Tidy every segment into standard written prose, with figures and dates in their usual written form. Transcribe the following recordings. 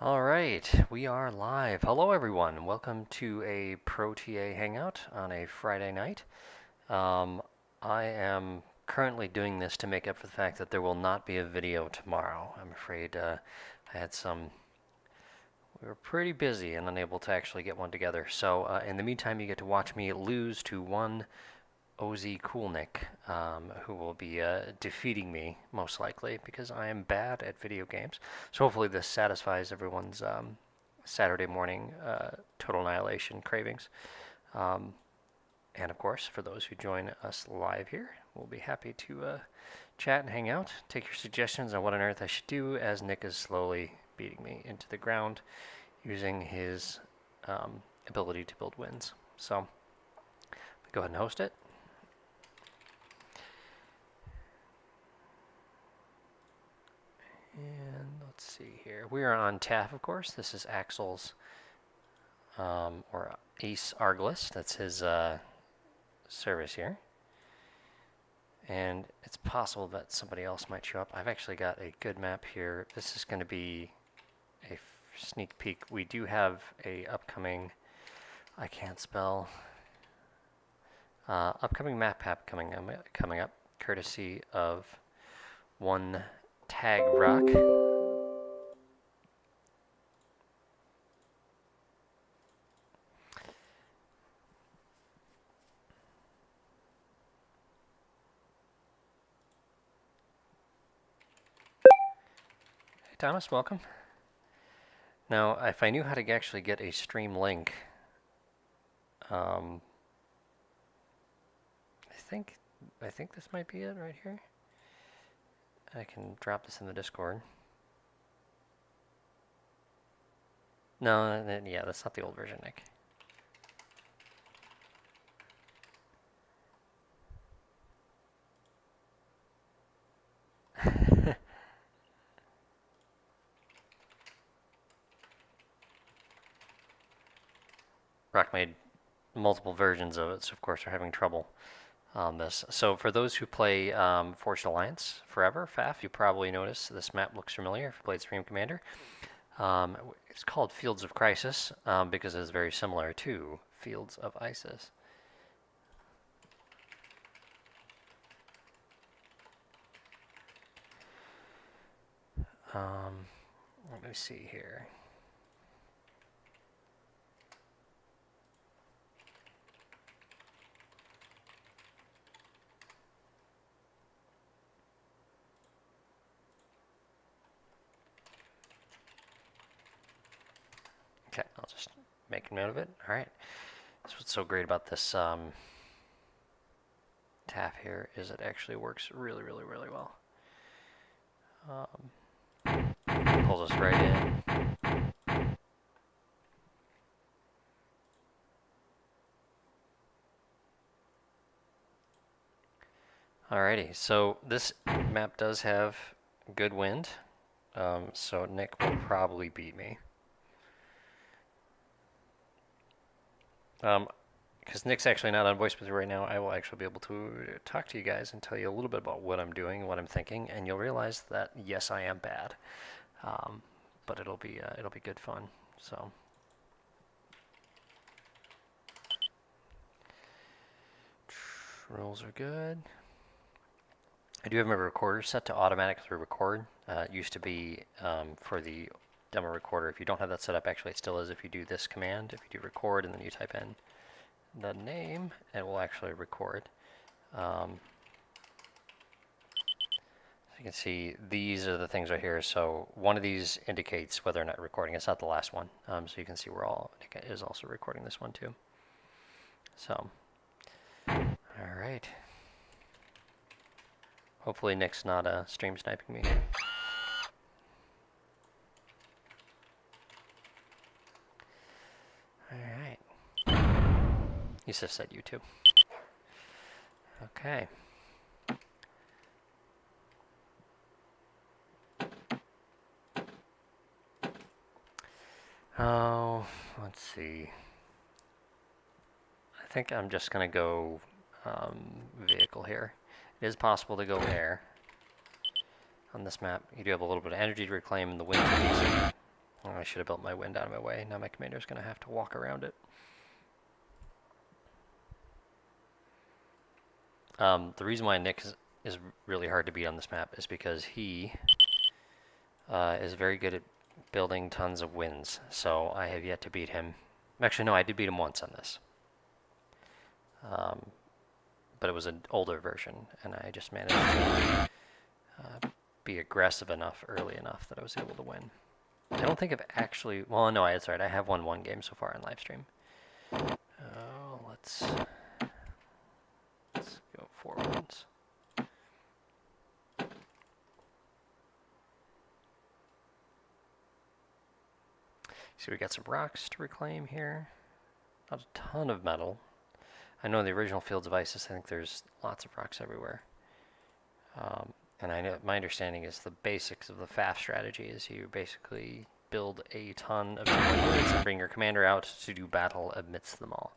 All right, we are live. Hello, everyone. Welcome to a ProTA Hangout on a Friday night. I am currently doing this to make up for the fact that there will not be a video tomorrow. I'm afraid we were pretty busy and unable to actually get one together. So in the meantime, you get to watch me lose to one OZ Coolnick, who will be defeating me, most likely, because I am bad at video games. So hopefully this satisfies everyone's Saturday morning Total Annihilation cravings. And of course, for those who join us live here, we'll be happy to chat and hang out, take your suggestions on what on earth I should do as Nick is slowly beating me into the ground using his ability to build wins. So go ahead and host it. And let's see here. We are on TAF, of course. This is Axel's, or Ace Arglist. That's his service here. And it's possible that somebody else might show up. I've actually got a good map here. This is going to be a sneak peek. We do have a upcoming, I can't spell, upcoming map coming up, courtesy of one Tag Rock. Hey Thomas, welcome. Now, if I knew how to actually get a stream link, I think this might be it right here. I can drop this in the Discord. No, yeah, that's not the old version, Nick. Rock made multiple versions of it, so of course we're having trouble on this. So for those who play Forged Alliance Forever, FAF, you probably noticed this map looks familiar if you played Stream Commander. It's called Fields of Crisis because it's very similar to Fields of Isis. Let me see here. Okay, I'll just make a note of it. All right. That's what's so great about this TAF here is it actually works really, really, really well. Pulls us right in. Alrighty, so this map does have good wind, so Nick will probably beat me. Because Nick's actually not on voice with me right now, I will actually be able to talk to you guys and tell you a little bit about what I'm doing and what I'm thinking, and you'll realize that yes, I am bad, but it'll be good fun. So. Rolls are good. I do have my recorder set to automatically record. It used to be for the demo recorder. If you don't have that set up, actually it still is if you do this command. If you do record and then you type in the name, it will actually record. So you can see these are the things right here. So one of these indicates whether or not recording. It's not the last one. So you can see Nick is also recording this one too. So, all right. Hopefully Nick's not stream sniping me. Alright. He just said you too. Okay. Oh, let's see. I think I'm just going to go vehicle here. It is possible to go air on this map. You do have a little bit of energy to reclaim, and the winds are decent. Oh, I should have built my wind out of my way. Now my commander's going to have to walk around it. The reason why Nick is really hard to beat on this map is because he is very good at building tons of winds. So I have yet to beat him. Actually, no, I did beat him once on this. But it was an older version, and I just managed to be aggressive enough early enough that I was able to win. I don't think I've actually... Well, no, that's right. I have won one game so far on live stream. Let's go 4 wins. So we got some rocks to reclaim here. Not a ton of metal. I know in the original Fields of Isis, I think there's lots of rocks everywhere. And I know my understanding is the basics of the FAF strategy is you basically build a ton of units and bring your commander out to do battle amidst them all.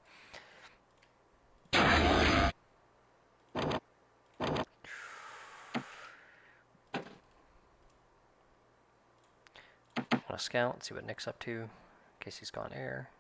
I want to scout, see what Nick's up to, in case he's gone air.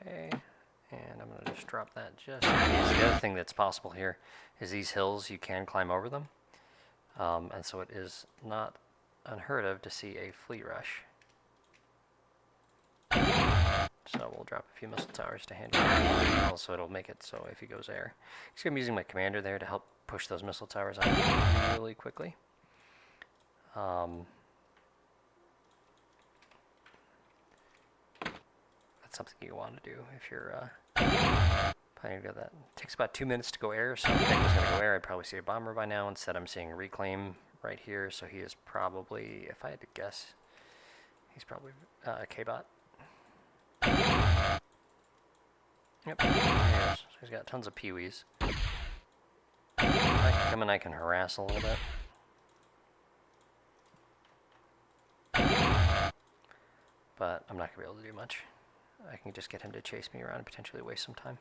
Okay, and I'm going to just drop that just in case. The other thing that's possible here is these hills, you can climb over them. And so it is not unheard of to see a fleet rush. So we'll drop a few missile towers to handle that. Also, it'll make it so if he goes air. I'm using my commander there to help push those missile towers out really quickly. That's something you want to do if you're planning to go that. It takes about 2 minutes to go air, so if Nick was going to go air, I'd probably see a bomber by now. Instead, I'm seeing reclaim right here, so he is probably, if I had to guess, he's probably K-bot. Yep, there he is. So he's got tons of peewees. I can come and I can harass a little bit. But I'm not going to be able to do much. I can just get him to chase me around and potentially waste some time.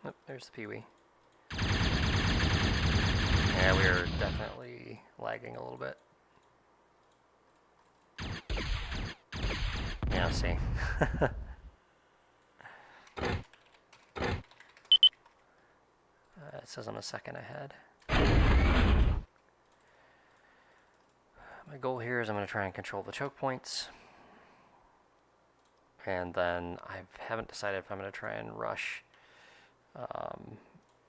Oh, there's the peewee. Yeah, we are definitely lagging a little bit. Yeah, let's see. It says I'm a second ahead. My goal here is I'm going to try and control the choke points. And then I haven't decided if I'm going to try and rush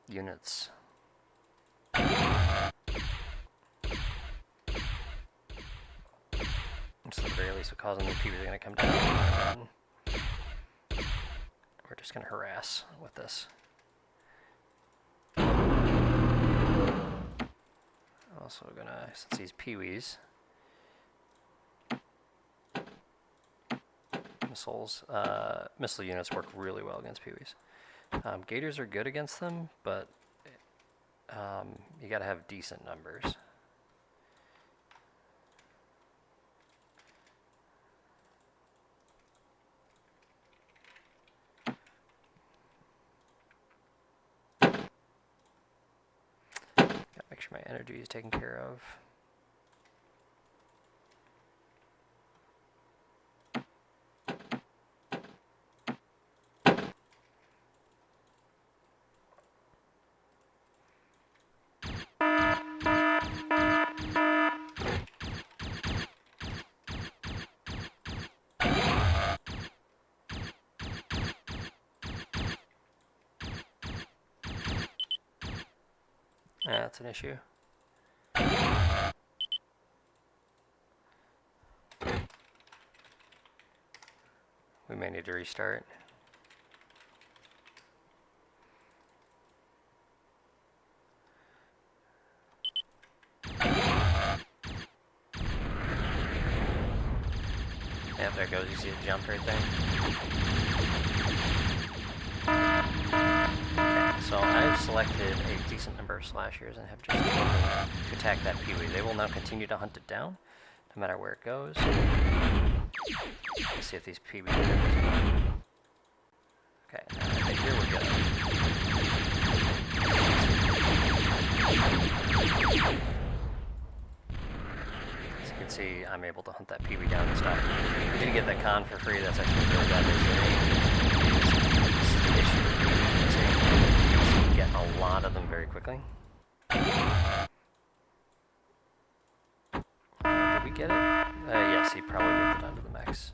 units. So at the very least, causing the peewees are going to come down. And we're just going to harass with this. Also gonna, since these peewees, missile units work really well against peewees. Gators are good against them, but you gotta have decent numbers. Make sure my energy is taken care of. That's an issue. may need to restart. Yeah, there it goes. You see it jumped right there. Okay, so I've selected a decent number of slashers and have just told them to attack that peewee. They will now continue to hunt it down, no matter where it goes. Let's see if these peewees are visible. Okay, I think here we go. As you can see, I'm able to hunt that peewee down and stop. We didn't get that con for free. That's actually really bad news for me. This is the issue with peewees. You can get a lot of them very quickly. Did we get it? Yes, he probably moved it onto the max.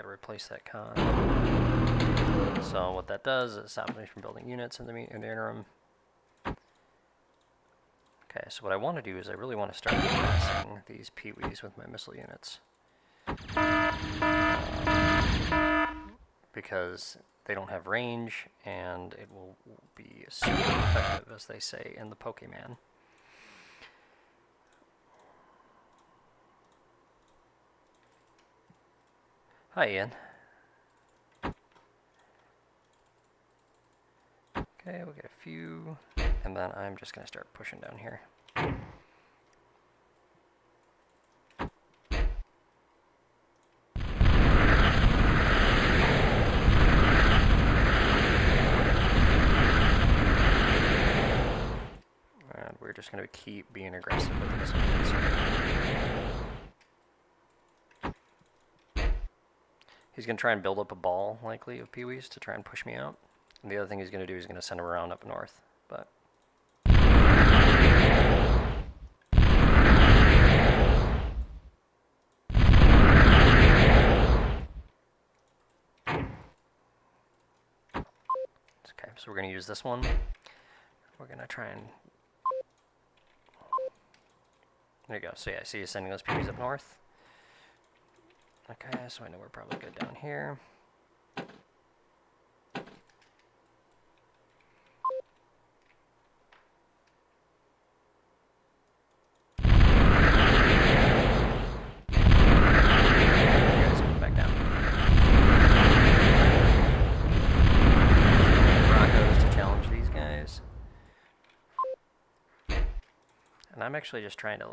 Replace that con. So what that does is it stops me from building units in the interim. Okay, so what I want to do is I really want to start harassing these peewees with my missile units. Because they don't have range, and it will be super effective, as they say in the Pokemon. Hi, Ian. Okay, we'll get a few, and then I'm just going to start pushing down here. And we're just going to keep being aggressive with this one. He's going to try and build up a ball, likely, of peewees to try and push me out. And the other thing he's going to do is going to send him around up north. But okay, so we're going to use this one. We're going to try and... There you go. So yeah, I see you sending those peewees up north. Okay, so I know we're probably good down here. Guys, come back down. Broncos to challenge these guys. And I'm actually just trying to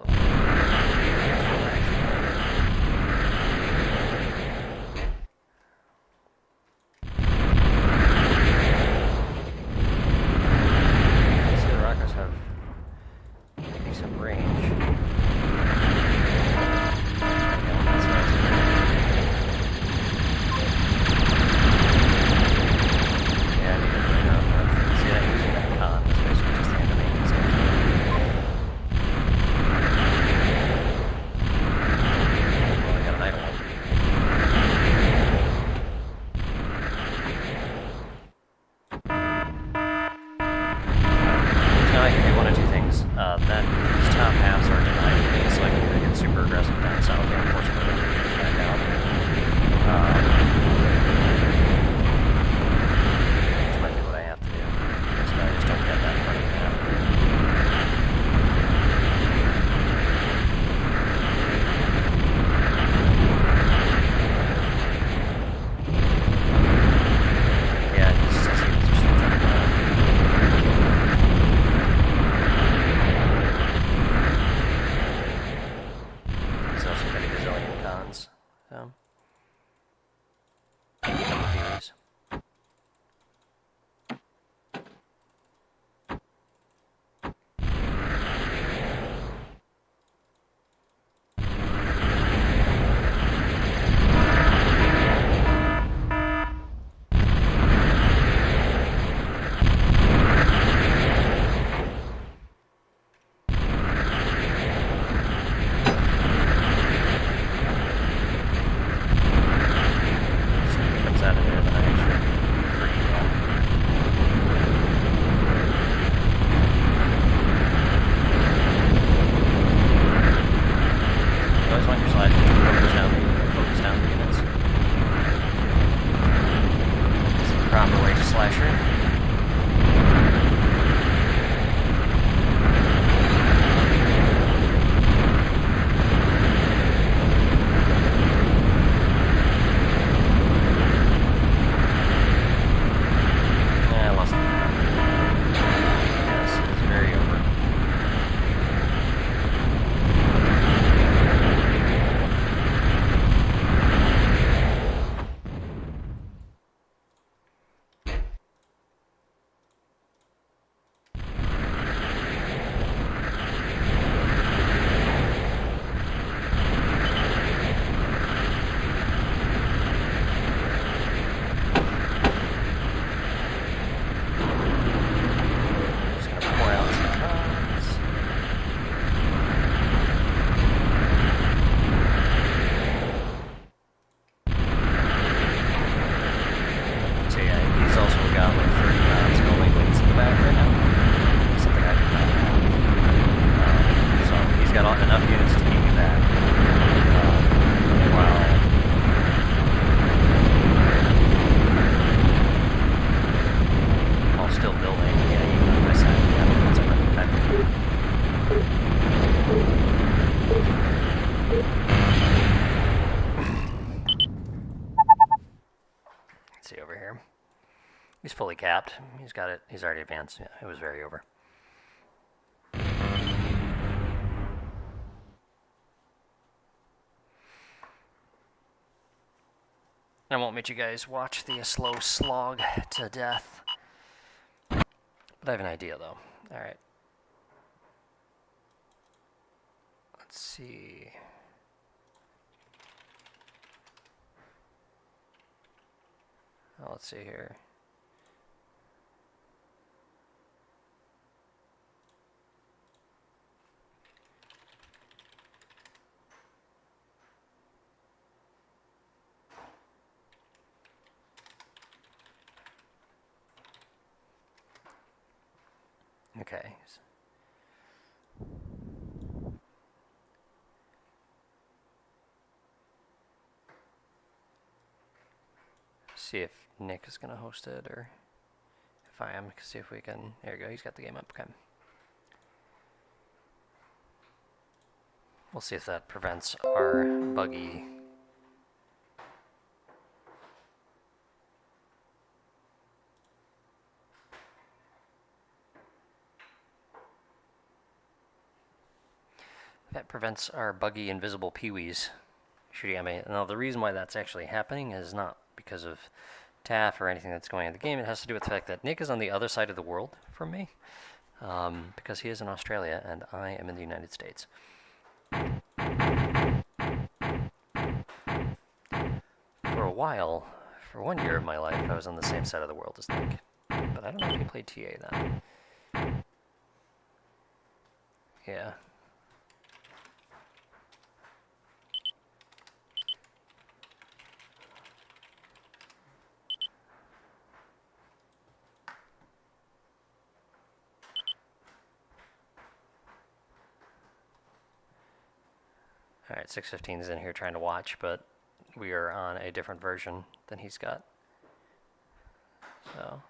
He's fully capped. He's got it. He's already advanced. Yeah, it was very over. I won't make you guys watch the slow slog to death. But I have an idea, though. Alright. Let's see. Oh, let's see here. Okay. See if Nick is going to host it, or if I am. See if we can. There you go. He's got the game up. Okay. We'll see if that prevents our buggy. That prevents our buggy invisible peewees shooting at me. Now, the reason why that's actually happening is not because of TAF or anything that's going on in the game. It has to do with the fact that Nick is on the other side of the world from me, because he is in Australia and I am in the United States. For a while, for 1 year of my life, I was on the same side of the world as Nick. But I don't know if he played TA then. Yeah. Alright, 615 is in here trying to watch, but we are on a different version than he's got. So,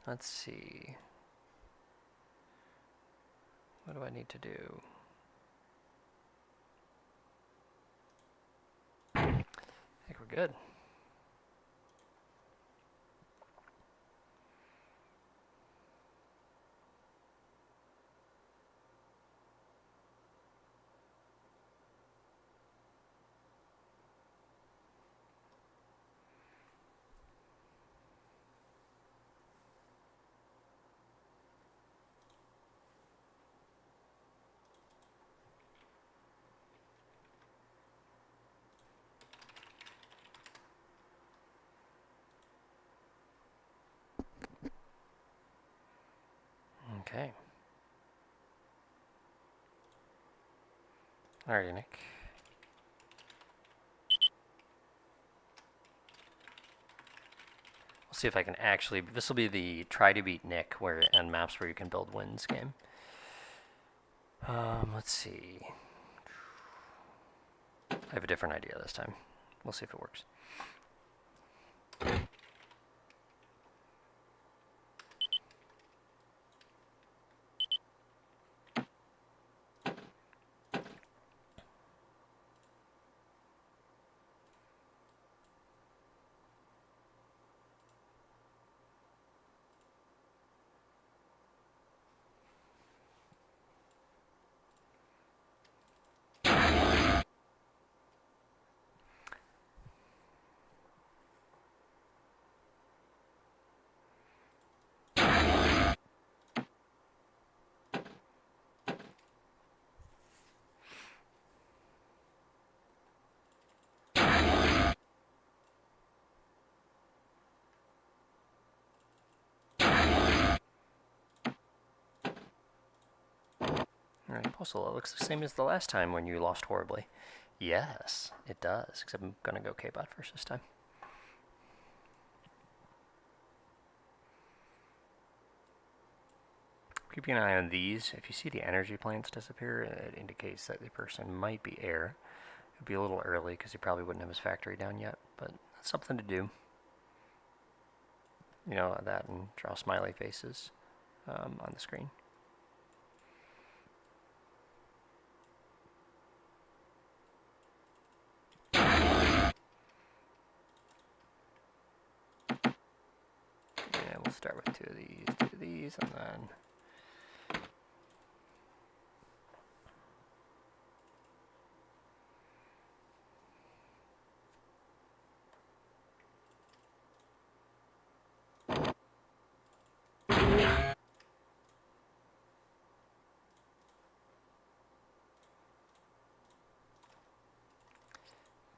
let's see. What do I need to do? I think we're good. Okay. Alrighty, Nick. We'll see if I can actually. This will be the try to beat Nick and maps where you can build wins game. Let's see. I have a different idea this time. We'll see if it works. Alright, Postal, it looks the same as the last time when you lost horribly. Yes, it does, except I'm going to go K-Bot first this time. Keeping an eye on these. If you see the energy plants disappear, it indicates that the person might be air. It'd be a little early because he probably wouldn't have his factory down yet, but that's something to do. You know, that and draw smiley faces on the screen. Yeah, we'll start with two of these, and then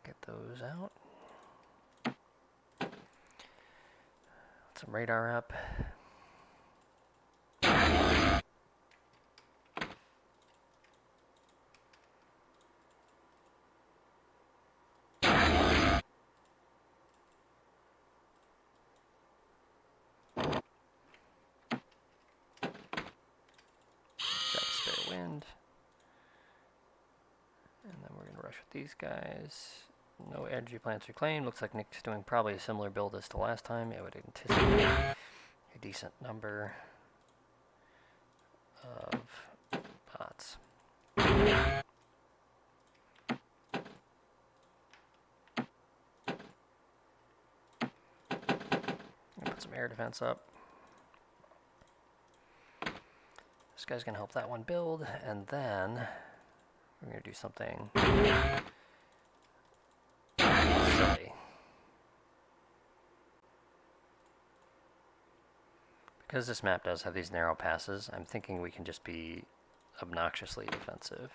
get those out. Put some radar up. Wind. And then we're going to rush with these guys. No energy plants reclaimed. Looks like Nick's doing probably a similar build as to last time. It would anticipate a decent number of bots. Put some air defense up. This guy's going to help that one build, and then we're going to do something silly. Because this map does have these narrow passes, I'm thinking we can just be obnoxiously defensive.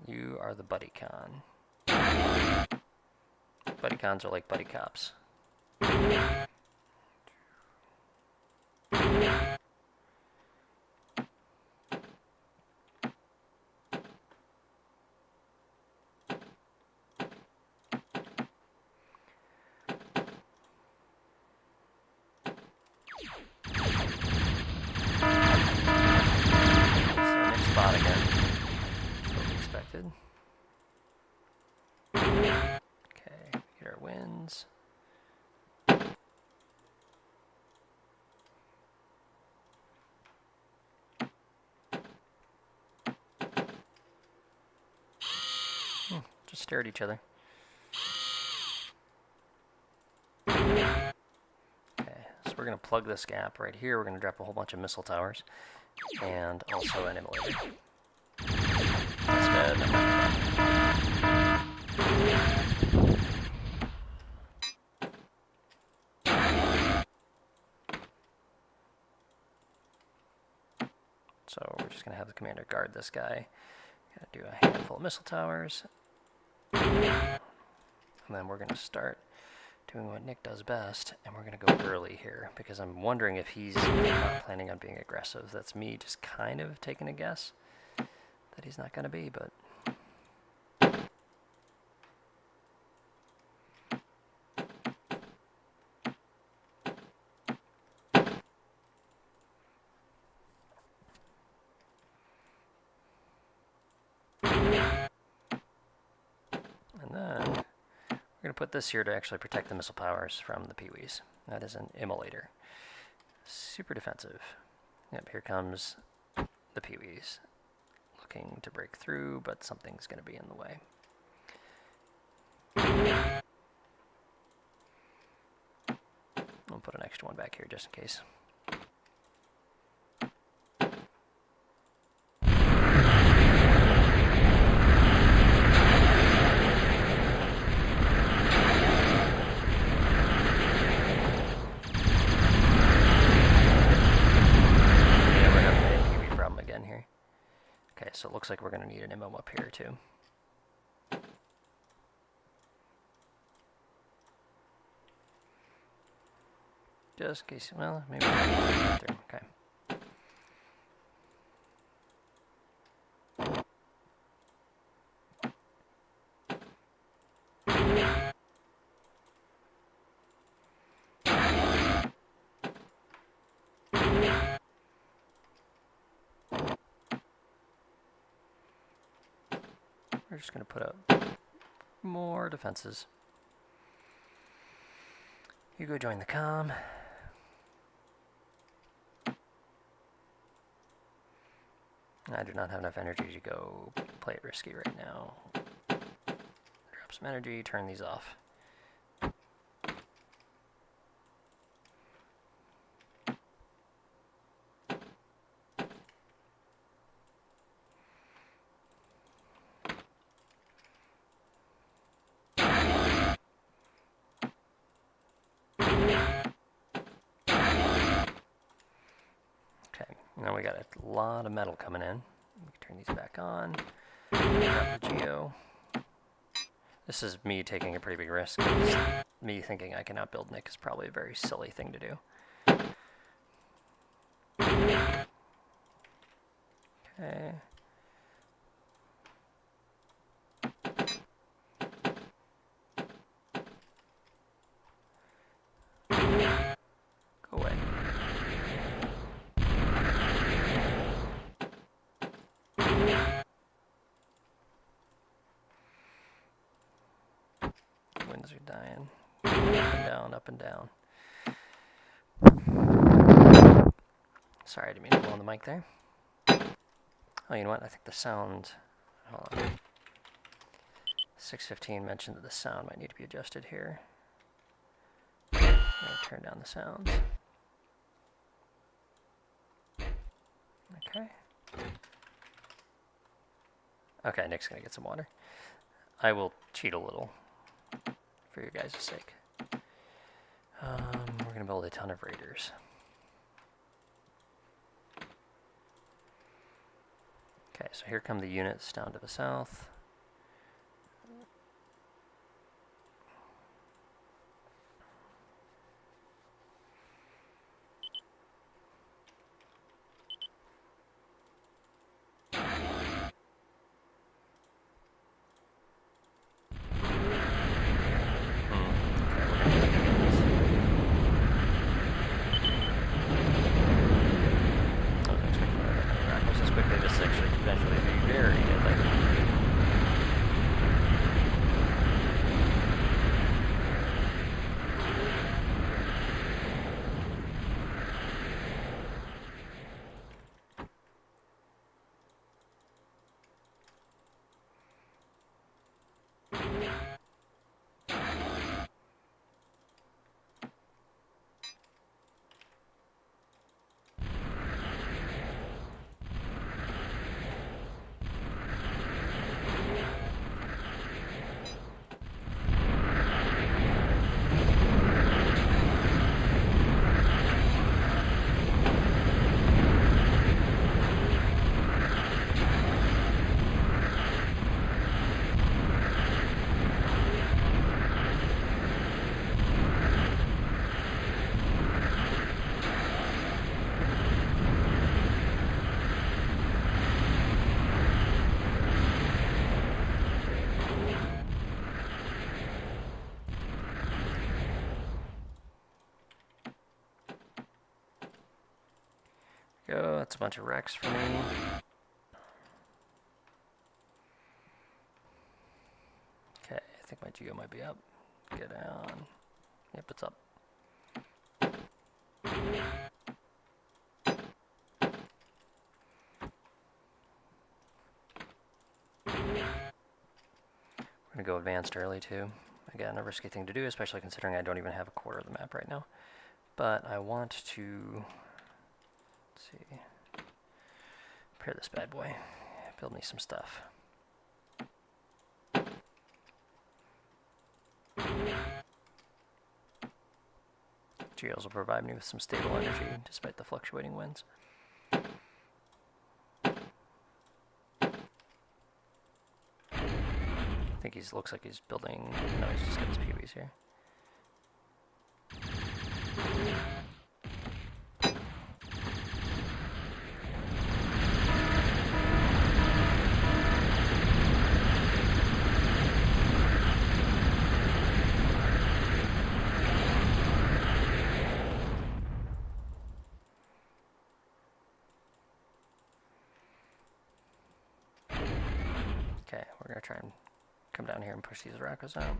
You are the buddy con. Buddy cons are like buddy cops. Next spot again. Expected. Okay, get our wins. Just stare at each other. Okay, so we're going to plug this gap right here. We're going to drop a whole bunch of missile towers and also an immolator. Instead, so we're just going to have the commander guard this guy. Going to do a handful of missile towers. And then we're going to start doing what Nick does best, and we're going to go early here, because I'm wondering if he's not planning on being aggressive. That's me just kind of taking a guess that he's not going to be, but... And then we're going to put this here to actually protect the missile powers from the Pee-wees. That is an immolator. Super defensive. Yep, here comes the Pee-wees. Looking to break through, but something's going to be in the way. I'll put an extra one back here just in case. So it looks like we're going to need an MO up here too. Just in case, well, maybe right there. Okay. We're just going to put up more defenses. You go join the comm. I do not have enough energy to go play it risky right now. Drop some energy, turn these off. Now we got a lot of metal coming in. We can turn these back on. Drop the geo. This is me taking a pretty big risk. Me thinking I can outbuild Nick is probably a very silly thing to do. Okay. Go away. Winds are dying. Up and down, up and down. Sorry, I didn't mean to blow on the mic there. Oh, you know what? I think the sound... Hold on. 615 mentioned that the sound might need to be adjusted here. I'm going to turn down the sounds. Okay. Okay, Nick's going to get some water. I will cheat a little for your guys' sake. We're going to build a ton of raiders. Okay, so here come the units down to the south. Go, that's a bunch of wrecks for me. Okay, I think my geo might be up. Get down. Yep, it's up. We're going to go advanced early too. Again, a risky thing to do, especially considering I don't even have a quarter of the map right now. But I want to, let's see, prepare this bad boy, build me some stuff. Geos will provide me with some stable energy despite the fluctuating winds. I think he looks like he's building, no, he's just got his POEs here. Okay, we're going to try and come down here and push these Rockos out.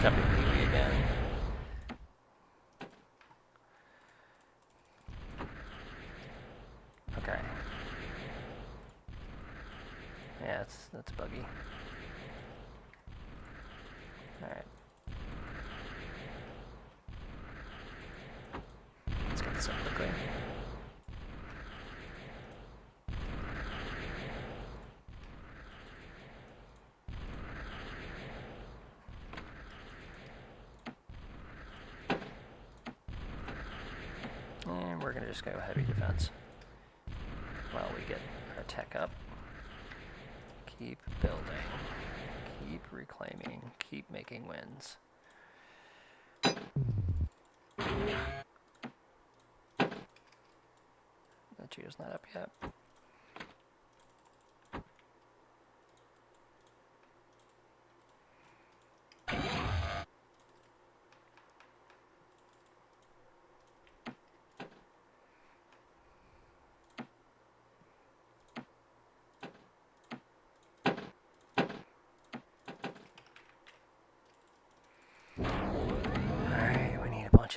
Jumping Pee-wee again. Okay. Yeah, that's buggy. Alright. Let's get this up quickly. And we're gonna just go heavy defense while we get our tech up. Keep building. Keep reclaiming. Keep making wins. The Geo's not up yet.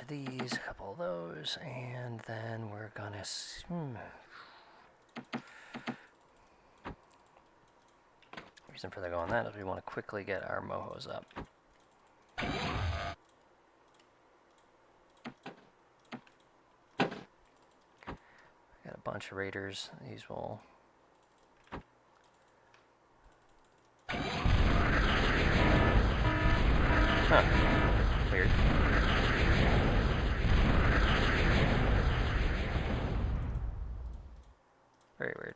Of these, a couple of those, and then we're gonna reason for the go on that is we want to quickly get our mohos up. Got a bunch of raiders. These will weird. Very weird.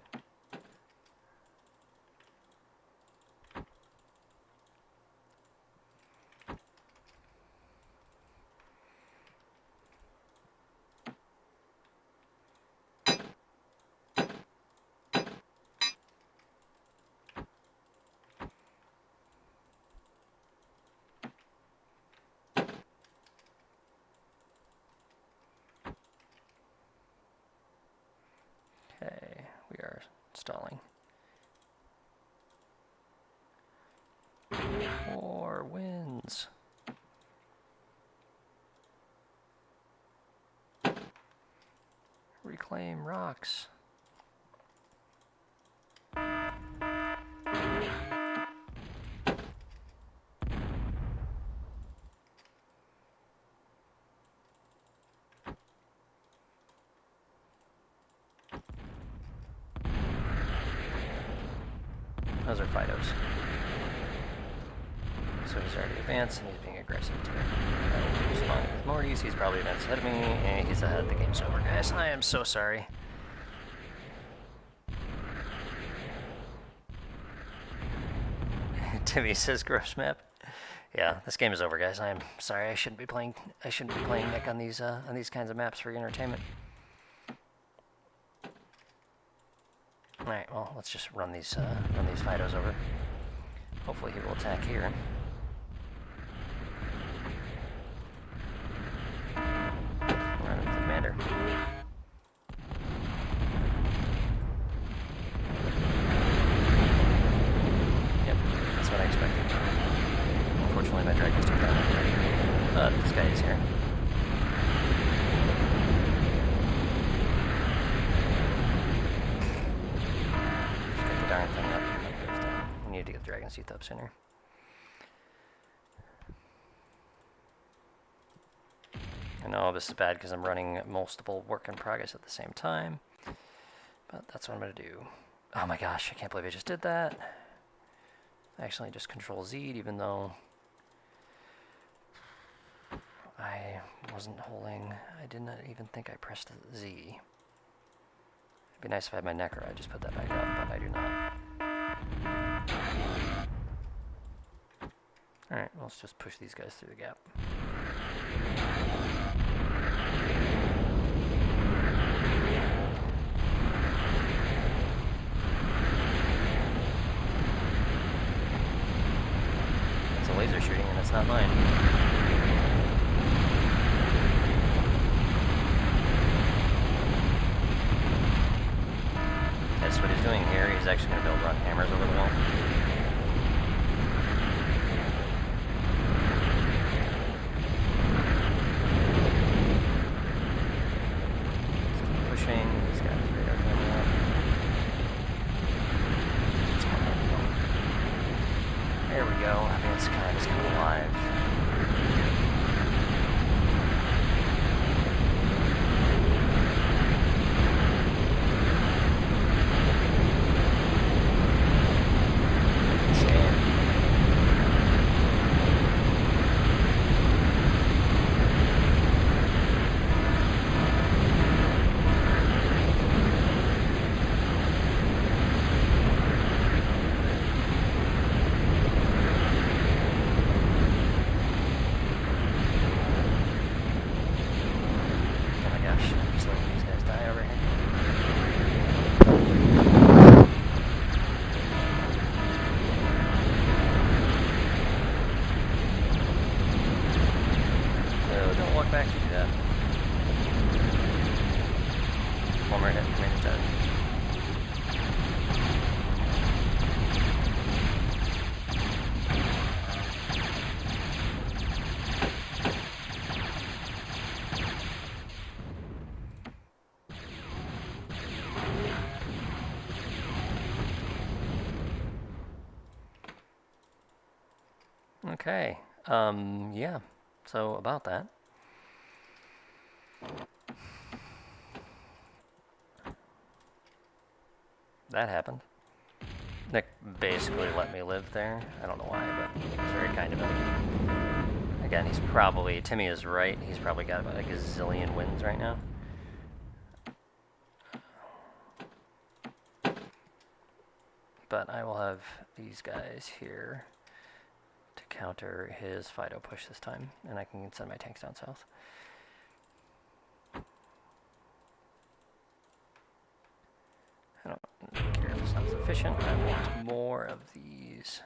Okay, we are stalling. 4 wins. Reclaim rocks. Those are Fidos. So he's already advanced and he's being aggressive too. Responding with Morty's, he's probably advanced ahead of me, and he's ahead. The game's over, guys. I am so sorry. Timmy says gross map. Yeah, this game is over, guys. I am sorry. I shouldn't be playing Nick on these kinds of maps for your entertainment. Alright, well, let's just run these Fidos over. Hopefully he will attack here. Run into the commander. Yep, that's what I expected. Unfortunately, my dragon's too down there. But this guy is here. Darn thing up. It goes down. We need to get the Dragon's Teeth up sooner. I know this is bad because I'm running multiple work in progress at the same time, but that's what I'm going to do. Oh my gosh, I can't believe I just did that. I actually just Control Z'd even though I wasn't holding. I didn't even think I pressed Z. It'd be nice if I had my Necro. I just put that back up, but I do not. Alright, let's just push these guys through the gap. It's a laser shooting and it's not mine. That's what he's doing. he's actually going to be able to run hammers over the wall. Pushing, he's got his radar coming up. There we go, I think it's kind of coming alive. Okay, yeah, so about that. That happened. Nick basically let me live there. I don't know why, but it's very kind of him. Again, he's probably, Timmy is right, he's probably got about a gazillion wins right now. But I will have these guys here to counter his Fido push this time, and I can send my tanks down south. I don't care if it's not sufficient. I want more of these.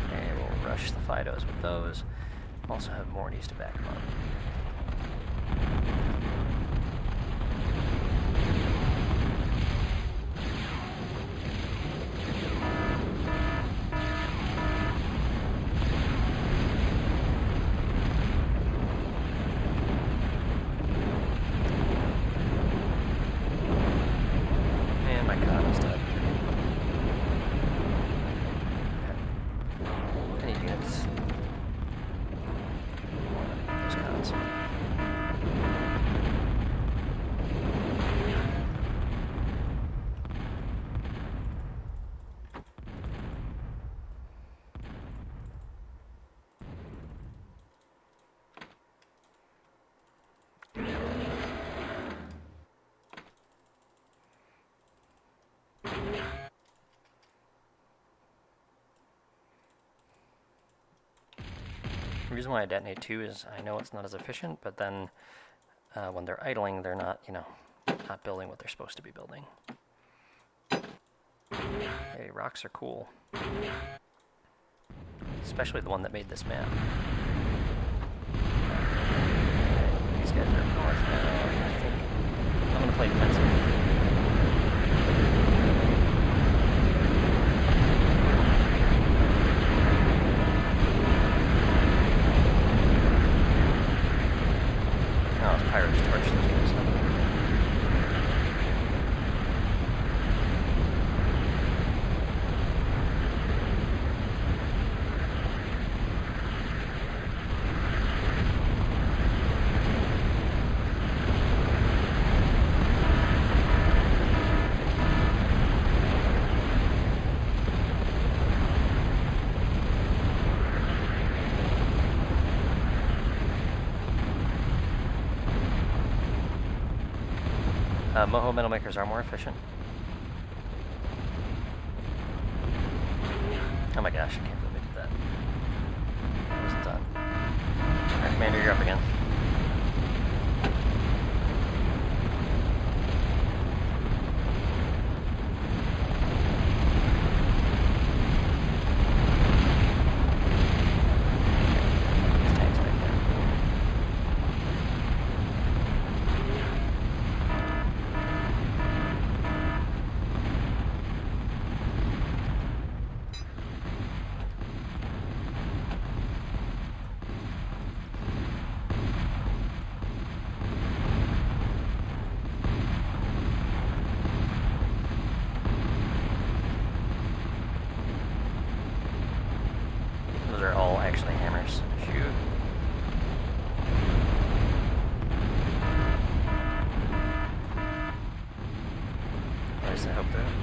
Okay, we'll rush the Fidos with those. Also have Mortys to back them up. The reason why I detonate 2 is I know it's not as efficient, but then when they're idling, they're not, you know, not building what they're supposed to be building. Hey, rocks are cool. Especially the one that made this map. These guys are north now. I think I'm going to play defensive. Pirates torch those guys up. Moho metal makers are more efficient. Oh my gosh, I can't believe I did that. That wasn't done. Alright, Commander, you're up again.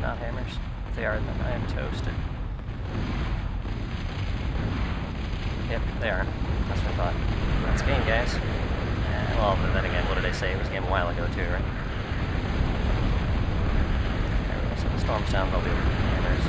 not hammers? If they are, then I am toasted. Yep, they are. That's what I thought. That's game, guys. Well, then again, what did I say? It was a game a while ago, too, right? Alright, so the storm's down, they'll be hammers.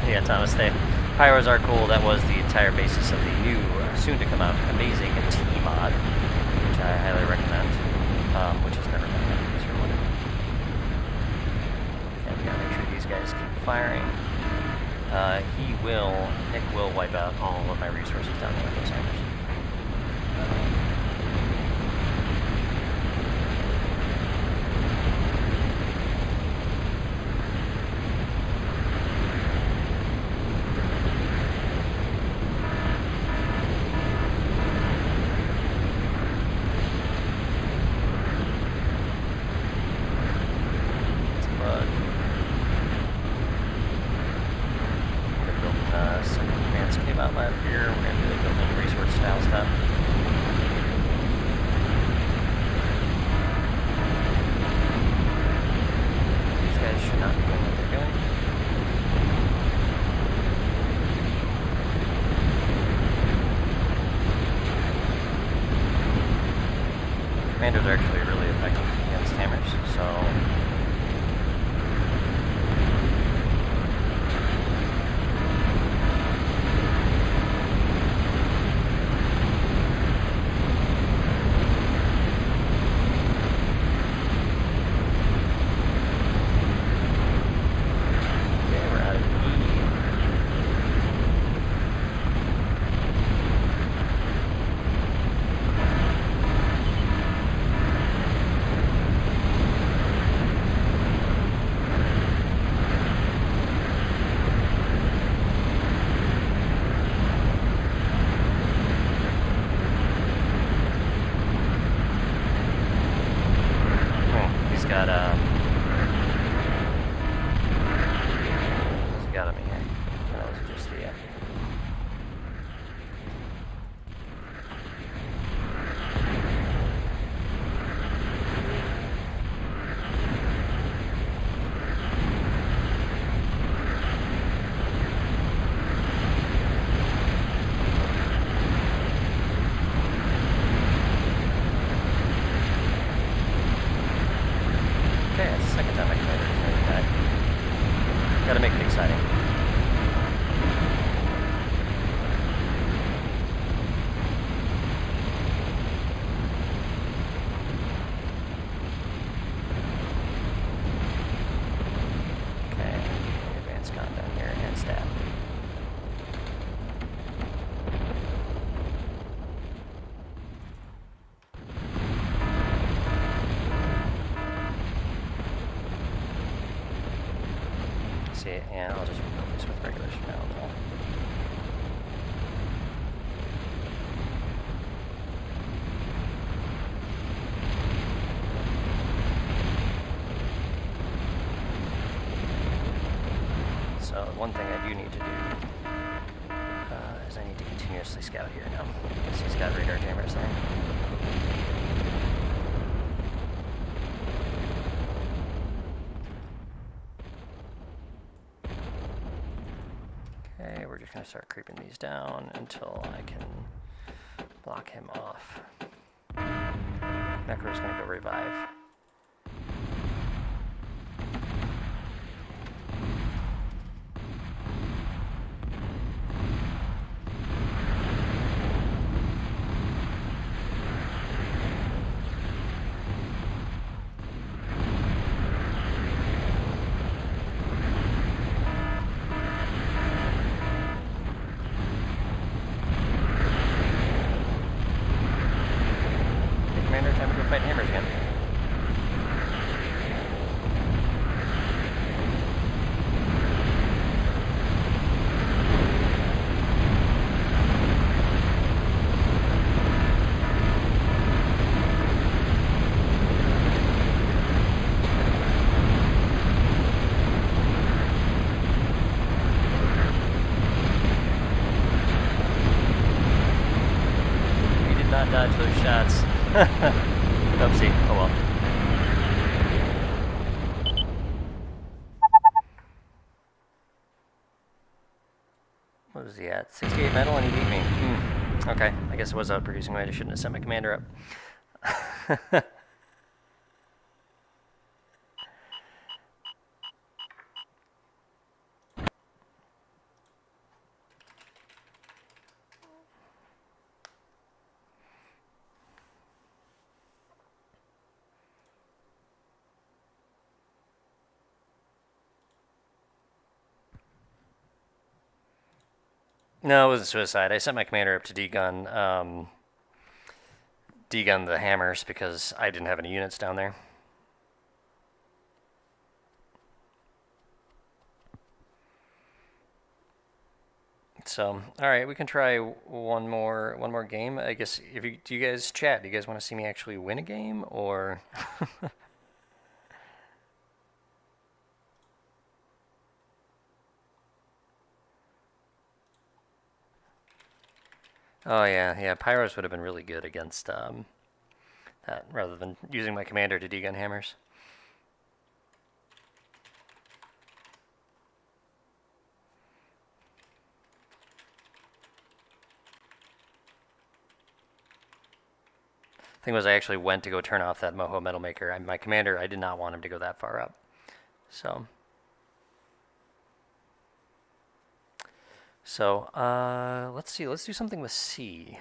Yeah, Thomas, the pyros are cool. That was the entire basis of the new, soon-to-come-out, amazing T-mod, which I highly recommend, which has never been done, because you're wondering. Okay, we gotta make sure these guys keep firing. Nick will wipe out all of my resources down there with those hammers. Commanders are actually really effective against hammers, so... Okay, we're out of E. Got him here. That was just the Okay, that's the second time my commander has nearly died. Gotta make it exciting. Okay, advance con down here and stab. And I'll just rebuild this with regulars from now on. So one thing I do need to do is I need to continuously scout here now, because he's got radar jammers there. Okay, we're just going to start creeping these down until I can block him off. Necro's going to go revive. Time to go fight hammers again. dodge those shots. Oopsie. Oh well. What was he at? 68 metal and he beat me. Okay, I guess it was outproducing right. I shouldn't have sent my commander up. No, it wasn't suicide. I sent my commander up to degun the hammers because I didn't have any units down there. So, all right, we can try one more game. I guess do you guys chat? Do you guys want to see me actually win a game or? Oh yeah. Pyros would have been really good against that rather than using my commander to degun hammers. Thing was, I actually went to go turn off that Moho Metal Maker. My commander, I did not want him to go that far up. So let's see. Let's do something with C.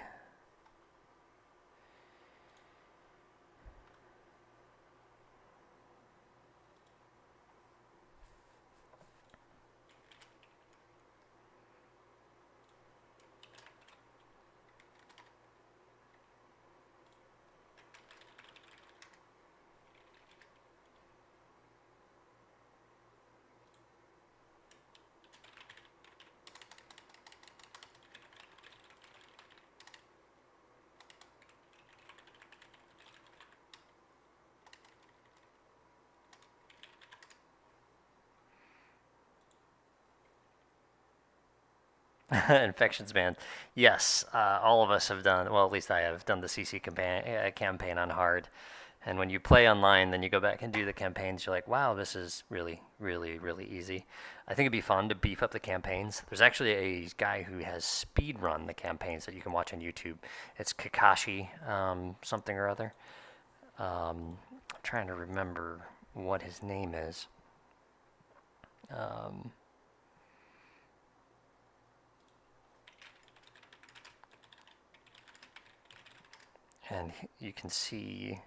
Infections banned. Yes, all of us have done. Well, at least I have done the CC campaign on hard. And when you play online, then you go back and do the campaigns. You're like, wow, this is really, really, really easy. I think it'd be fun to beef up the campaigns. There's actually a guy who has speed run the campaigns that you can watch on YouTube. It's Kakashi something or other. I'm trying to remember what his name is. And you can see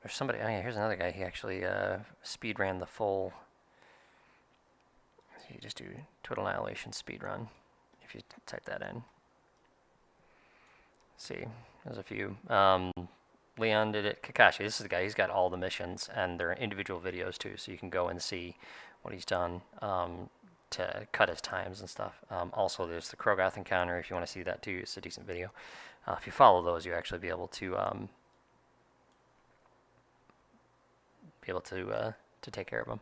there's somebody. Oh yeah, here's another guy. He actually speed ran the full. So you just do total annihilation speed run if you type that in. Let's see, there's a few. Leon did it. Kakashi, this is the guy. He's got all the missions, and they're individual videos too, so you can go and see what he's done. To cut his times and stuff. Also, there's the Krogoth encounter. If you want to see that too, it's a decent video. If you follow those, you actually be able to take care of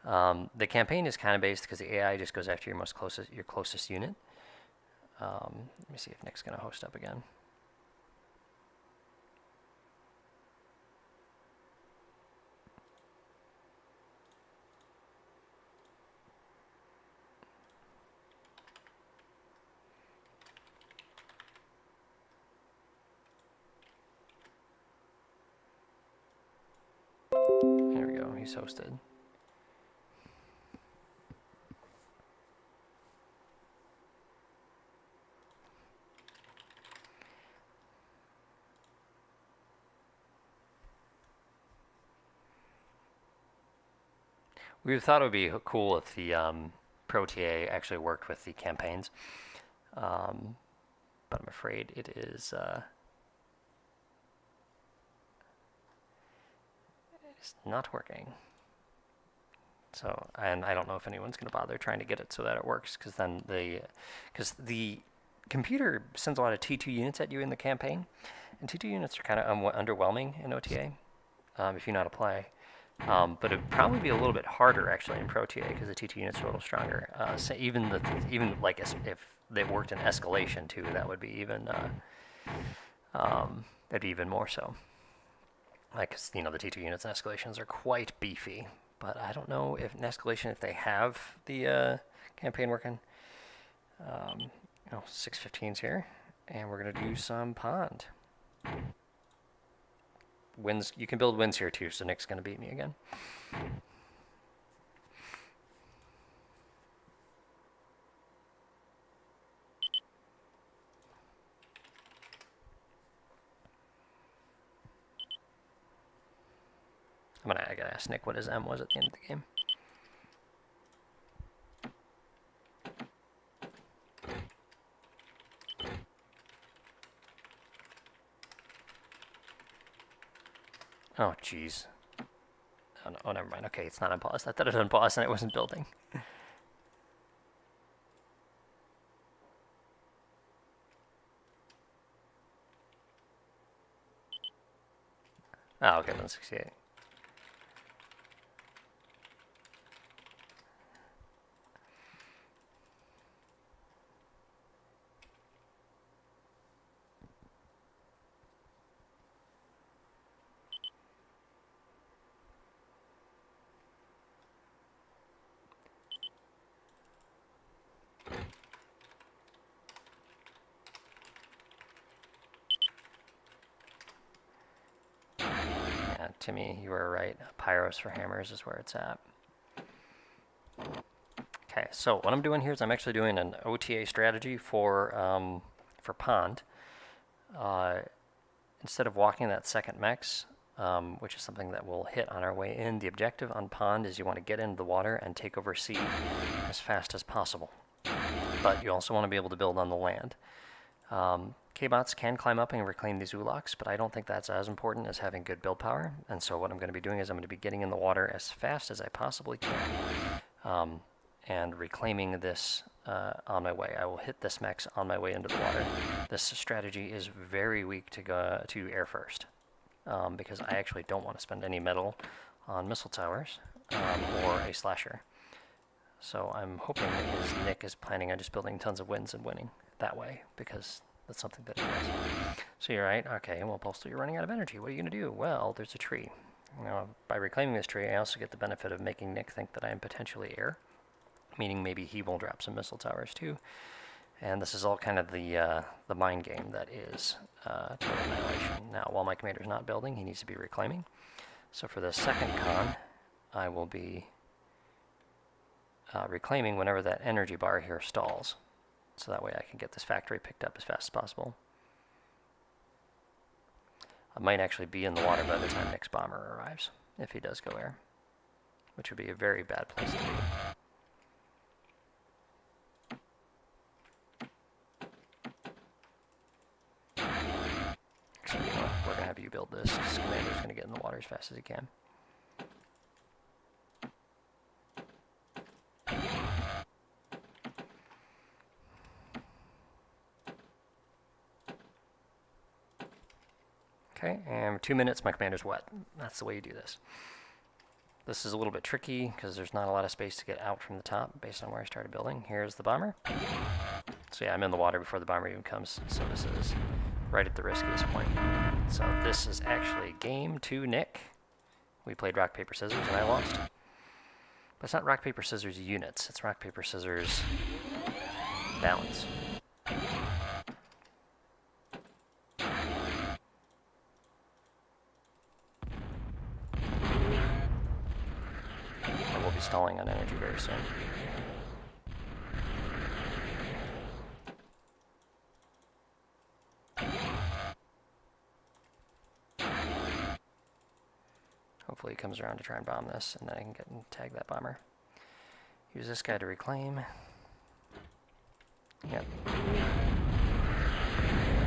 them. The campaign is kind of based because the AI just goes after your closest unit. Let me see if Nick's gonna host up again. There we go, he's hosted. We thought it would be cool if the ProTA actually worked with the campaigns, but I'm afraid it is not working. So, and I don't know if anyone's going to bother trying to get it so that it works, because then the computer sends a lot of T2 units at you in the campaign, and T2 units are kind of underwhelming in OTA if you know how to play. But it'd probably be a little bit harder actually in ProTA because the T2 units are a little stronger. So even like if they worked in Escalation too, that would be even that'd be even more so. Like, you know, the T2 units in Escalations are quite beefy, but I don't know if in Escalation if they have the campaign working. 615s here, and we're gonna do some pond. Winds, you can build winds here too, so Nick's gonna beat me again. I gotta ask Nick what his M was at the end of the game. Oh, jeez. Oh, no, oh, never mind. Okay, it's not unpaused. I thought it was unpaused and it wasn't building. Oh, okay, 168. Timmy, you were right. Pyros for hammers is where it's at. Okay, so what I'm doing here is I'm actually doing an OTA strategy for Pond. Instead of walking that second mechs, which is something that we'll hit on our way in, the objective on Pond is you want to get into the water and take over sea as fast as possible. But you also want to be able to build on the land. K-bots can climb up and reclaim these Uloks, but I don't think that's as important as having good build power. And so what I'm going to be doing is I'm going to be getting in the water as fast as I possibly can and reclaiming this on my way. I will hit this mechs on my way into the water. This strategy is very weak to go to air first because I actually don't want to spend any metal on missile towers or a slasher. So I'm hoping Nick is planning on just building tons of wins and winning that way because that's something that he does. So you're right. Okay, well, Postal, you're running out of energy. What are you going to do? Well, there's a tree. Now, by reclaiming this tree, I also get the benefit of making Nick think that I am potentially air, meaning maybe he will drop some missile towers too. And this is all kind of the mind game that is Total Annihilation. Now, while my commander's not building, he needs to be reclaiming. So for the second con, I will be reclaiming whenever that energy bar here stalls. So that way I can get this factory picked up as fast as possible. I might actually be in the water by the time Nick's bomber arrives, if he does go air, which would be a very bad place to be. Actually, you know what? We're going to have you build this. This commander's going to get in the water as fast as he can. Okay, and 2 minutes, my commander's wet. That's the way you do this. This is a little bit tricky because there's not a lot of space to get out from the top based on where I started building. Here's the bomber. So yeah, I'm in the water before the bomber even comes. So this is right at the riskiest point. So this is actually game 2, Nick. We played rock, paper, scissors, and I lost. But it's not rock, paper, scissors units. It's rock, paper, scissors balance. I will be stalling on energy very soon. Hopefully he comes around to try and bomb this, and then I can get and tag that bomber. Use this guy to reclaim. Yep. There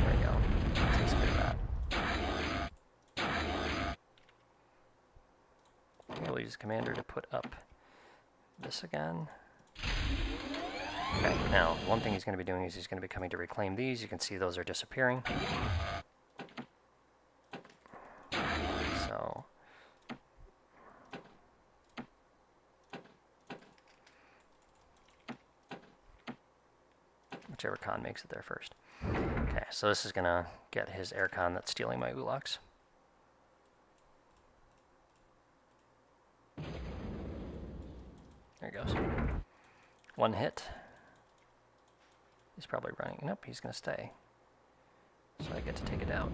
we go. Takes care of that. We'll use commander to put up this again. Okay, now one thing he's going to be doing is he's going to be coming to reclaim these. You can see those are disappearing. So whichever con makes it there first. Okay, so this is gonna get his air con that's stealing my Ulox. There he goes. One hit. He's probably running. Nope, he's gonna stay. So I get to take it out.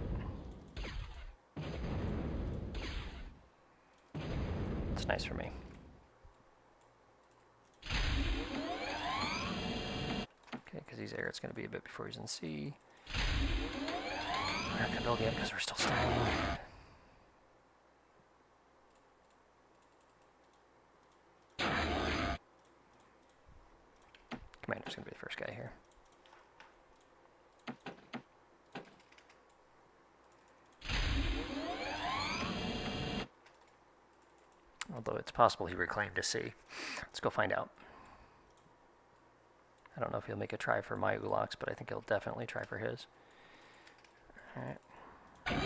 It's nice for me. Okay, because he's air, it's going to be a bit before he's in C. We're not going to build yet because we're still styling. Commander's going to be the first guy here. Although it's possible he reclaimed a C. Let's go find out. I don't know if he'll make a try for my Ulox, but I think he'll definitely try for his. Alright. I'm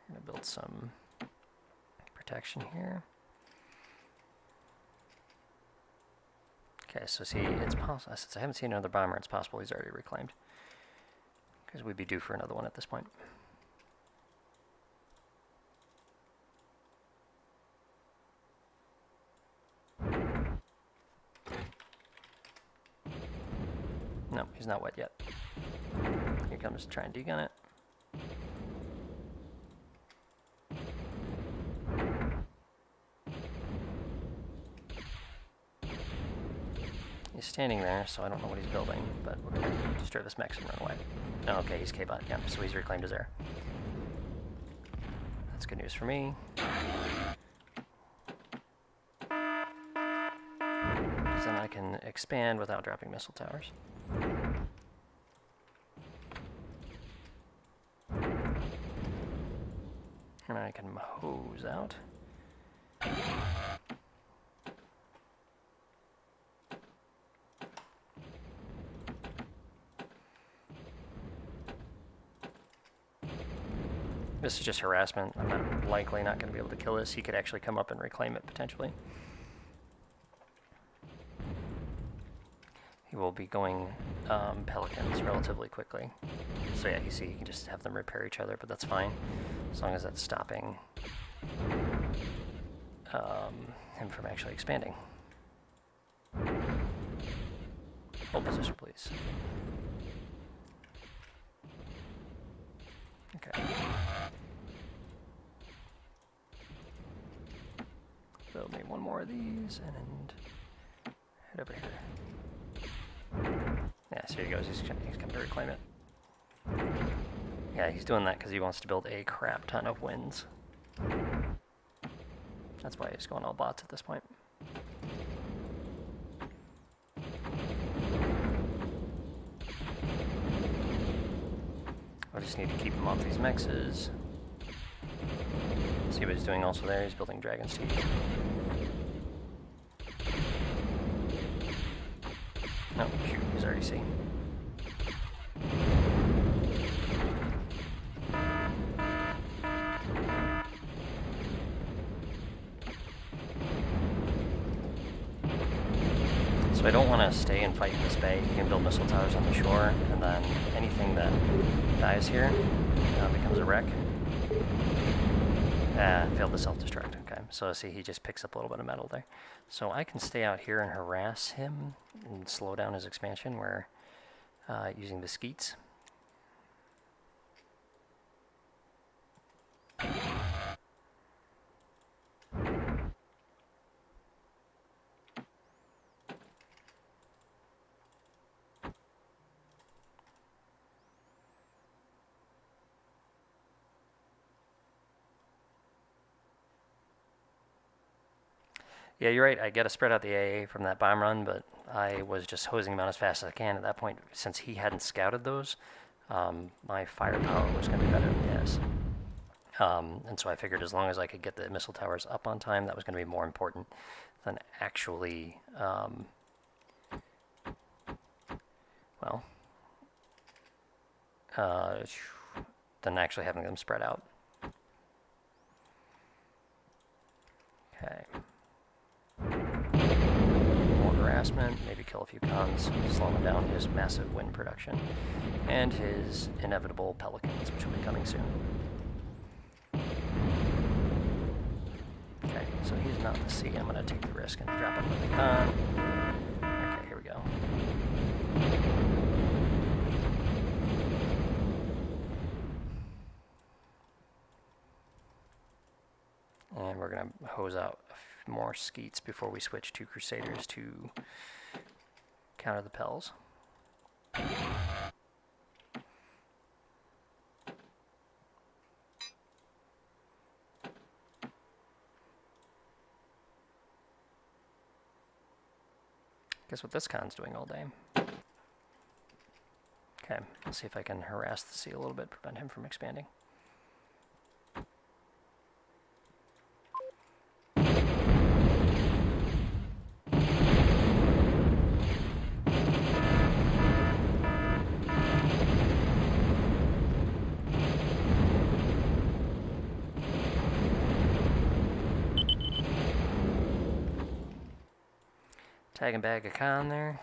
going to build some protection here. Okay, so see, it's possible, since I haven't seen another bomber, it's possible he's already reclaimed. Because we'd be due for another one at this point. No, he's not wet yet. Here comes to try and degun it. He's standing there, so I don't know what he's building, but we're going to destroy this mech and run away. Oh, okay, he's K-Bot, yeah, so he's reclaimed his air. That's good news for me. Because then I can expand without dropping missile towers. And I can hose out. This is just harassment. I'm likely not going to be able to kill this. He could actually come up and reclaim it, potentially. He will be going Pelicans relatively quickly. So yeah, you see, you can just have them repair each other, but that's fine. As long as that's stopping him from actually expanding. Hold position, please. Okay. Build me one more of these and head over here. Yeah, so here he goes. He's coming to reclaim it. Yeah, he's doing that because he wants to build a crap ton of wins. That's why he's going all bots at this point. I just need to keep him off these mexes. See what he's doing also there. He's building Dragon's Teeth. Oh, shoot, he's already C. So I don't want to stay and fight in this bay. You can build missile towers on the shore, and then anything that dies here becomes a wreck. Failed the self-destruct. Okay, so see, he just picks up a little bit of metal there. So I can stay out here and harass him and slow down his expansion where using the skeets. Yeah, you're right. I got to spread out the AA from that bomb run, but I was just hosing him out as fast as I can. At that point, since he hadn't scouted those, my firepower was going to be better than his. And so I figured as long as I could get the missile towers up on time, that was going to be more important than actually, than actually having them spread out. Okay. harassment, maybe kill a few cons, slowing down his massive wind production, and his inevitable pelicans, which will be coming soon. Okay, so he's not the sea. I'm going to take the risk and drop him with the con. Okay, here we go. And we're going to hose out more skeets before we switch to Crusaders to counter the Pels. Guess what this con's doing all day. Okay, let's see if I can harass the sea a little bit, prevent him from expanding. Tag and bag a con there.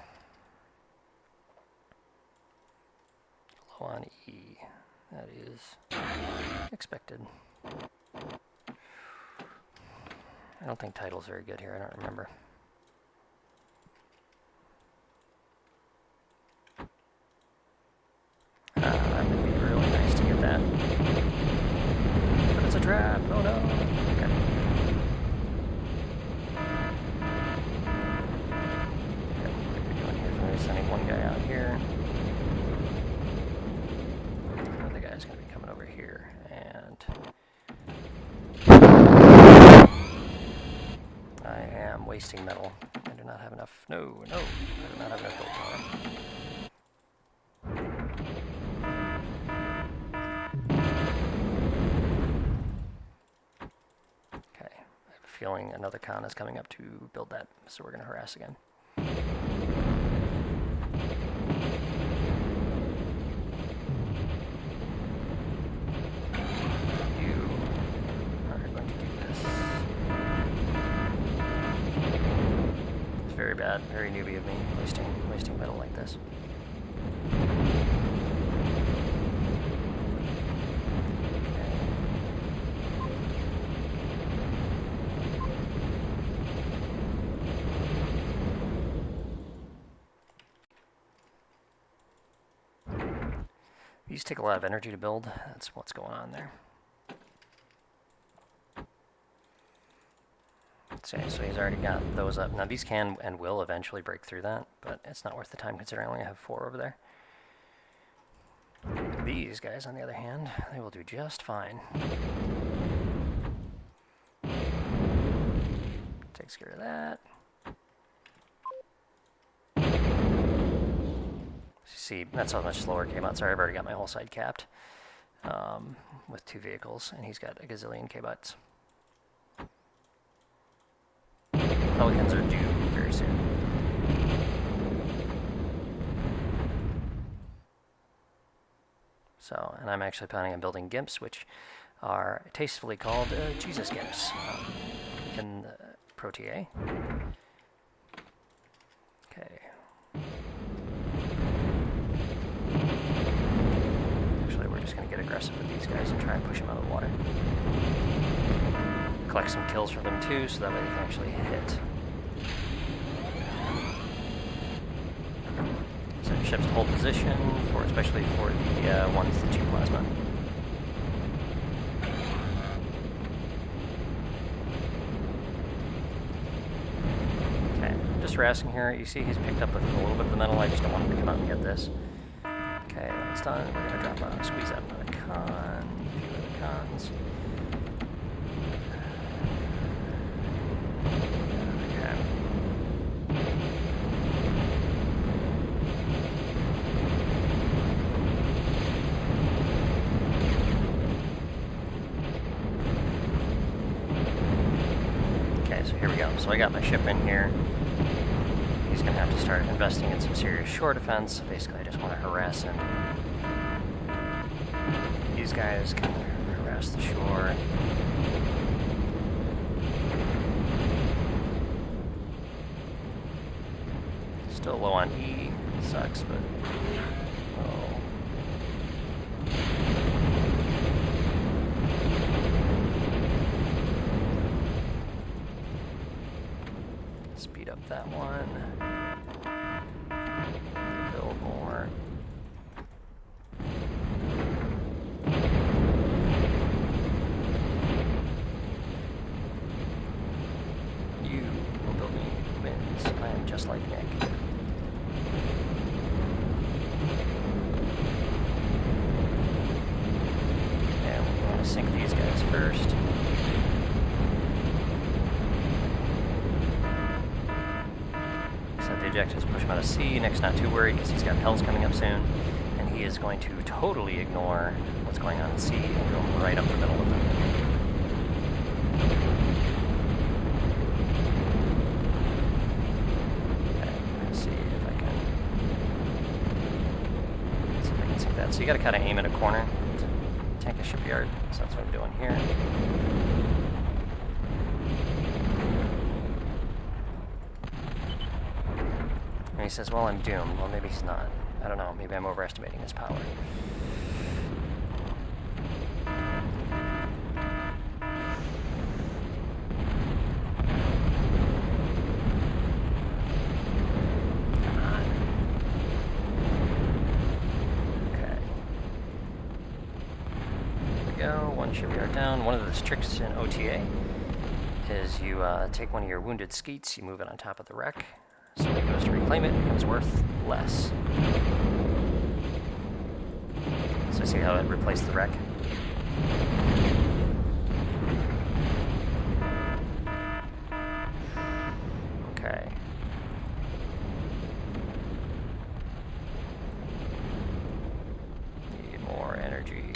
Low on E. That is expected. I don't think title's very good here. I don't remember. That would be really nice to get that. But it's a trap. Oh no. Okay. Sending one guy out here. Another guy's going to be coming over here, and I am wasting metal. I do not have enough. No, I do not have enough build power. Okay, I have a feeling another con is coming up to build that, so we're going to harass again. Very bad, very newbie of me, wasting metal like this. These take a lot of energy to build. That's what's going on there. So he's already got those up. Now these can and will eventually break through that, but it's not worth the time considering I only have 4 over there. These guys, on the other hand, they will do just fine. Takes care of that. See, that's how much slower it came out. Sorry, I've already got my whole side capped with 2 vehicles, and he's got a gazillion K-Buts. Pelicans are due very soon. So, and I'm actually planning on building Gimps, which are tastefully called Jesus Gimps in ProTA. Okay. Actually, we're just going to get aggressive with these guys and try and push them out of the water. Collect some kills for them too, so that way they can actually hit. So ships hold position, especially for the ones that shoot plasma. Okay, just harassing here. You see he's picked up a little bit of the metal. I just don't want him to come out and get this. Okay, that's done. We're going to drop on, squeeze out another con, a few other cons. So here we go. So I got my ship in here. He's going to have to start investing in some serious shore defense. Basically, I just want to harass him. These guys can harass the shore. Still low on E. Sucks, but... Oh. Speed up that one. Build more. You will build me wins. I am just like Nick. And we want to sink these guys first. The objectives push him out of C. Nick's not too worried because he's got Pels coming up soon. And he is going to totally ignore what's going on in C and go right up the middle of them. Okay, let's see if I can... Let's see if I can sink that. So you gotta kind of aim at a corner to tank a shipyard. So that's what I'm doing here. And he says, well, I'm doomed. Well, maybe he's not. I don't know. Maybe I'm overestimating his power. Come on. Okay. Here we go. One shipyard down. One of the tricks in OTA is you take one of your wounded skeets, you move it on top of the wreck. So when he goes to reclaim it, it becomes worth less. So see how it replaced the wreck? Okay. Need more energy.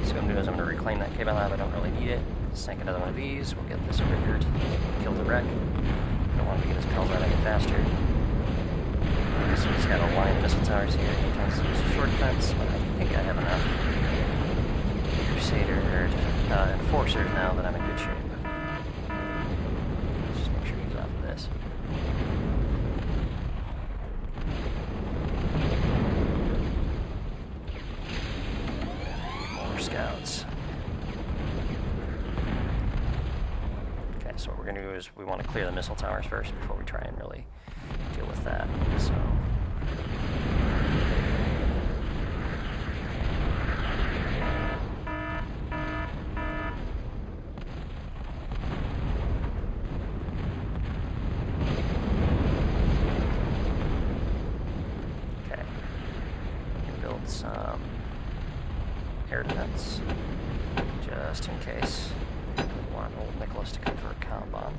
So what I'm doing is I'm going to reclaim that cable lab. I don't really need it. Sink another one of these. We'll get this over here to kill the wreck. I don't want to get his Pels out any faster. So he's got a line of missile towers here. He tends to use a short fence, but I think I have enough Crusader enforcers now that I'm in good shape. Let's just make sure he's off of this. Scouts. Okay, so what we're going to do is we want to clear the missile towers first before we try and really deal with that. So. Okay. Build some air defense, just in case. I want old Nicholas to come for a comm bomb.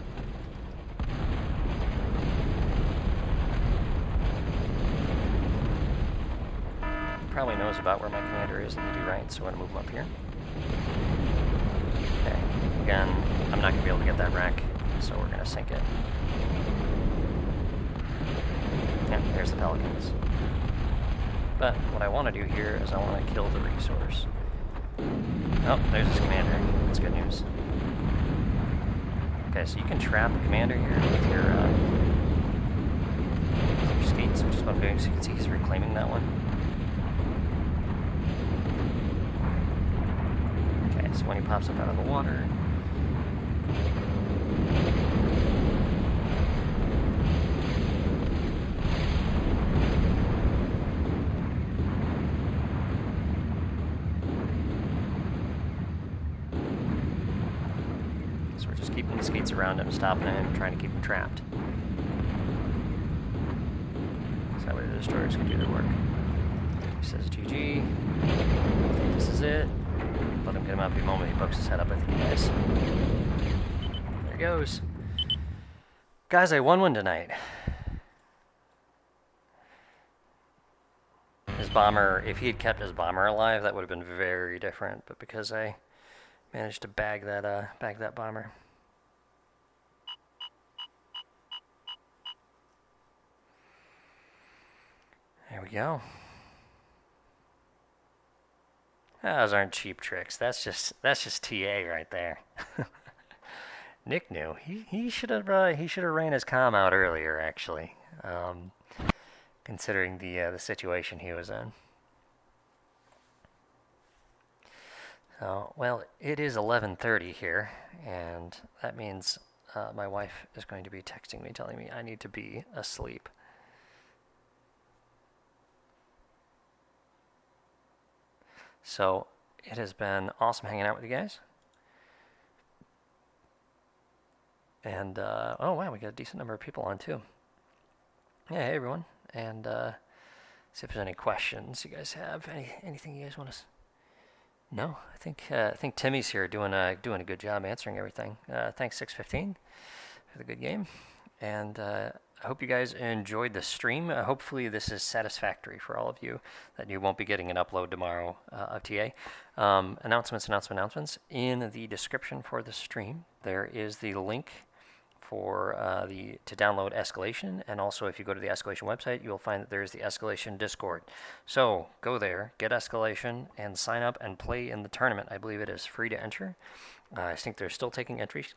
He probably knows about where my commander is, and they do right, so we're going to move him up here. Okay, again, I'm not going to be able to get that wreck, so we're going to sink it. Yeah, there's the Pelicans. But what I want to do here is I want to kill the resource. Oh, there's his commander. That's good news. Okay, so you can trap a commander here with your skates, which is what I'm doing. So you can see he's reclaiming that one. Okay, so when he pops up out of the water... So we're just keeping the skates around him, stopping him, trying to keep him trapped. So that way the destroyers can do their work. He says GG. I think this is it. Let him get him up the moment he pokes his head up. I think he dies. There he goes. Guys, I won one tonight. His bomber, if he had kept his bomber alive, that would have been very different. But because I managed to bag that bomber. There we go. Those aren't cheap tricks. That's just TA right there. Nick knew. He should have ran his comm out earlier, actually, considering the situation he was in. Well, it is 11:30 here, and that means my wife is going to be texting me, telling me I need to be asleep. So it has been awesome hanging out with you guys. And oh wow, we got a decent number of people on too. Yeah, hey everyone, and see if there's any questions you guys have. Anything you guys want to? No, I think Timmy's here doing a good job answering everything. Thanks 615 for the good game, and I hope you guys enjoyed the stream. Hopefully this is satisfactory for all of you, that you won't be getting an upload tomorrow of TA. Announcements. In the description for the stream, there is the link for to download Escalation, and also if you go to the Escalation website, you will find that there is the Escalation Discord. So go there, get Escalation, and sign up and play in the tournament. I believe it is free to enter. I think they're still taking entries.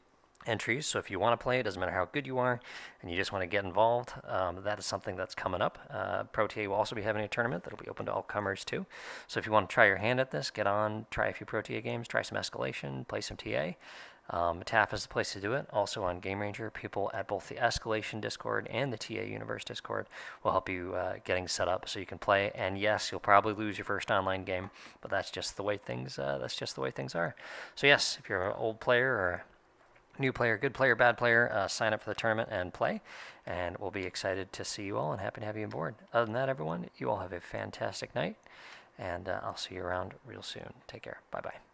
So if you want to play, it doesn't matter how good you are, and you just want to get involved, that is something that's coming up. ProTA will also be having a tournament that'll be open to all comers too. So if you want to try your hand at this, get on, try a few ProTA games, try some Escalation, play some TA. TAF is the place to do it. Also on Game Ranger, people at both the Escalation Discord and the TA Universe Discord will help you getting set up so you can play. And yes, you'll probably lose your first online game, but that's just the way things. Are. So yes, if you're an old player or new player, good player, bad player, sign up for the tournament and play. And we'll be excited to see you all and happy to have you on board. Other than that, everyone, you all have a fantastic night, and I'll see you around real soon. Take care. Bye bye.